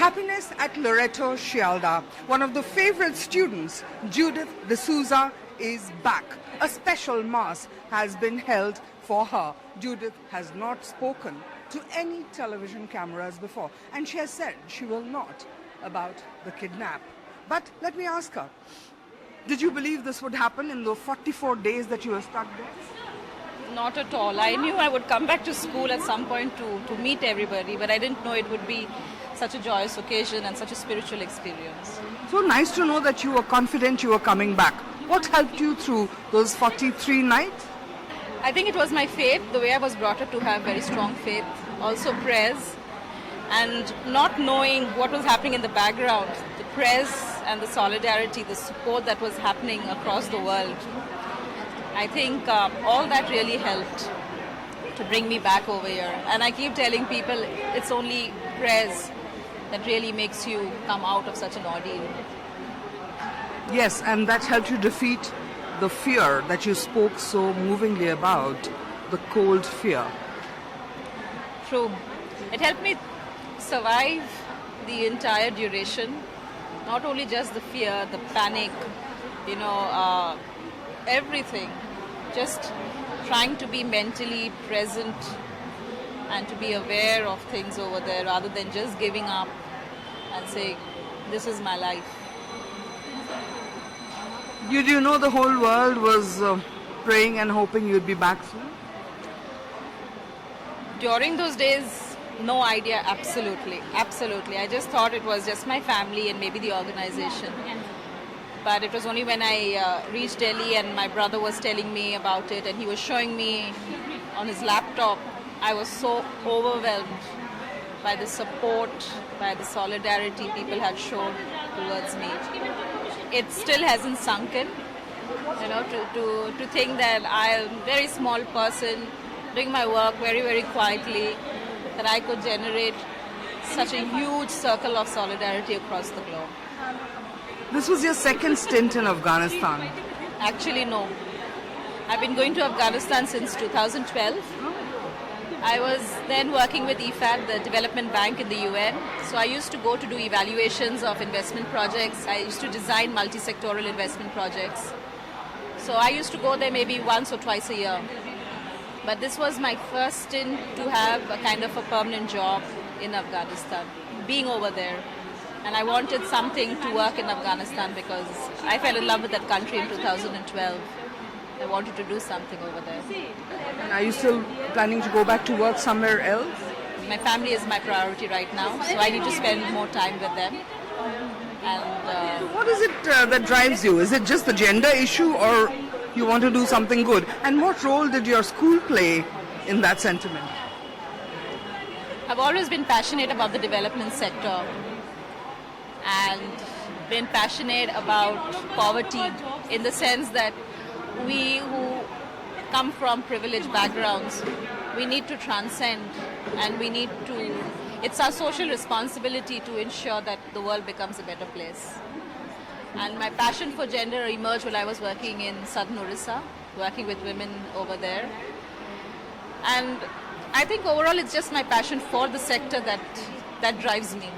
Happiness at Loreto Shialda. One of the favorite students, Judith D'Souza, is back. A special mass has been held for her. Judith has not spoken to any television cameras before, and she has said she will not about the kidnap. But let me ask her, did you believe this would happen in the 44 days that you were stuck there? Not at all. I knew I would come back to school at some point to meet everybody, but I didn't know it would be such a joyous occasion and such a spiritual experience. So nice to know that you were confident you were coming back. What helped you through those 43 nights? I think it was my faith, the way I was brought up to have very strong faith, also prayers, and not knowing what was happening in the background, the prayers and the solidarity, the support that was happening across the world. I think all that really helped to bring me back over here. And I keep telling people it's only prayers that really makes you come out of such an ordeal. Yes, and that helped you defeat the fear that you spoke so movingly about, the cold fear. True. It helped me survive the entire duration. Not only just the fear, the panic, everything. Just trying to be mentally present and to be aware of things over there rather than just giving up and saying, this is my life. Did you know the whole world was praying and hoping you'd be back soon? During those days, no idea, absolutely. I just thought it was just my family and maybe the organization. But it was only when I reached Delhi and my brother was telling me about it and he was showing me on his laptop, I was so overwhelmed by the support, by the solidarity people had shown towards me. It still hasn't sunk in, to think that I am a very small person doing my work very, very quietly, that I could generate such a huge circle of solidarity across the globe. This was your second stint in Afghanistan. Actually, no. I've been going to Afghanistan since 2012. I was then working with IFAD, the development bank in the UN. So I used to go to do evaluations of investment projects. I used to design multi-sectoral investment projects. So I used to go there maybe once or twice a year. But this was my first stint to have a kind of a permanent job in Afghanistan, being over there. And I wanted something to work in Afghanistan because I fell in love with that country in 2012. I wanted to do something over there. And are you still planning to go back to work somewhere else? My family is my priority right now, so I need to spend more time with them. And what is it that drives you? Is it just the gender issue or you want to do something good? And what role did your school play in that sentiment? I've always been passionate about the development sector and been passionate about poverty in the sense that we who come from privileged backgrounds, we need to transcend and it's our social responsibility to ensure that the world becomes a better place. And my passion for gender emerged when I was working in southern Orissa, working with women over there. And I think overall it's just my passion for the sector that drives me.